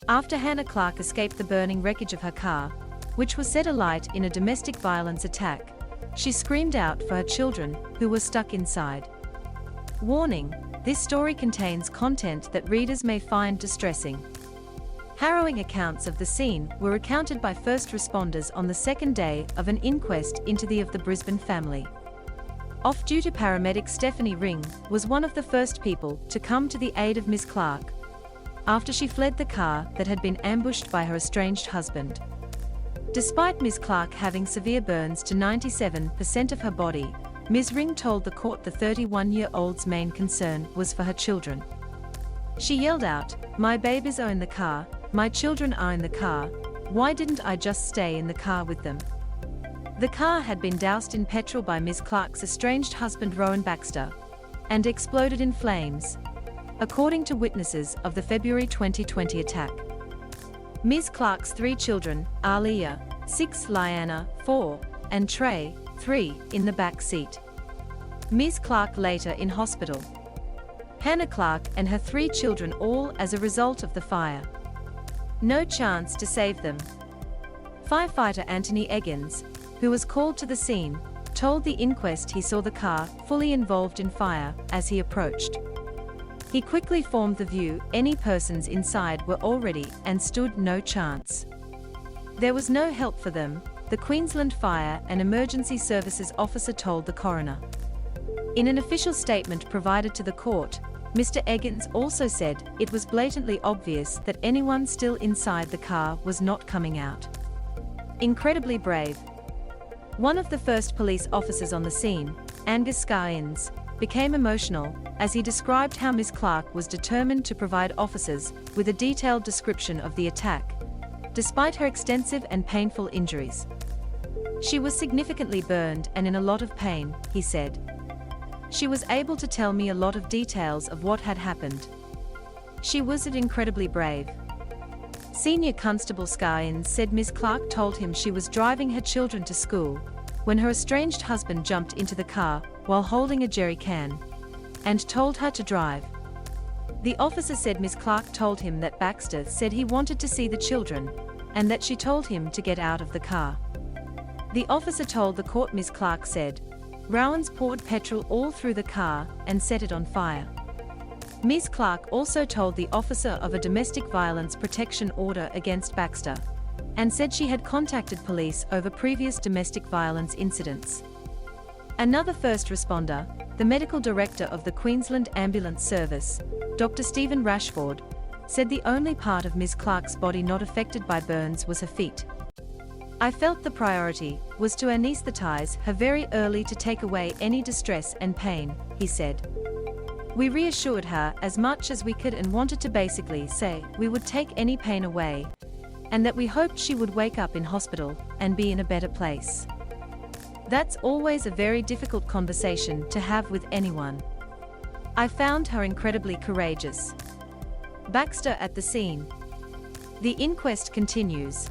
After Hannah Clarke escaped the burning wreckage of her car, which was set alight in a domestic violence attack, she screamed out for her children, who were stuck inside. Warning: this story contains content that readers may find distressing. Harrowing accounts of the scene were recounted by first responders on the second day of an inquest into the Brisbane family. Off-duty paramedic Stephanie Ring was one of the first people to come to the aid of Ms Clarke, after she fled the car that had been ambushed by her estranged husband. Despite Ms Clarke having severe burns to 97% of her body, Ms Ring told the court the 31-year-old's main concern was for her children. She yelled out, "My babies are in the car, my children are in the car, why didn't I just stay in the car with them?" The car had been doused in petrol by Ms Clarke's estranged husband Rowan Baxter, and exploded in flames, according to witnesses of the February 2020 attack. Ms Clarke's three children, Alia, 6, Lyanna, 4, and Trey, 3, in the back seat. Ms Clarke later in hospital. Hannah Clarke and her three children all as a result of the fire. No chance to save them. Firefighter Anthony Eggins, who was called to the scene, told the inquest he saw the car fully involved in fire as he approached. He quickly formed the view any persons inside were already and stood no chance. There was no help for them, the Queensland Fire and Emergency Services officer told the coroner. In an official statement provided to the court, Mr. Eggins also said it was blatantly obvious that anyone still inside the car was not coming out. Incredibly brave. One of the first police officers on the scene, Angus Skyins, became emotional as he described how Ms Clarke was determined to provide officers with a detailed description of the attack, despite her extensive and painful injuries. "She was significantly burned and in a lot of pain," he said. "She was able to tell me a lot of details of what had happened. She was incredibly brave." Senior Constable Skyins said Ms Clarke told him she was driving her children to school when her estranged husband jumped into the car while holding a jerry can, and told her to drive. The officer said Ms Clarke told him that Baxter said he wanted to see the children, and that she told him to get out of the car. The officer told the court Ms Clarke said, "Rowan's poured petrol all through the car and set it on fire." Ms Clarke also told the officer of a domestic violence protection order against Baxter, and said she had contacted police over previous domestic violence incidents. Another first responder, the medical director of the Queensland Ambulance Service, Dr. Stephen Rashford, said the only part of Ms Clarke's body not affected by burns was her feet. "I felt the priority was to anesthetize her very early to take away any distress and pain," he said. "We reassured her as much as we could and wanted to basically say we would take any pain away, and that we hoped she would wake up in hospital and be in a better place. That's always a very difficult conversation to have with anyone. I found her incredibly courageous." Baxter at the scene. The inquest continues.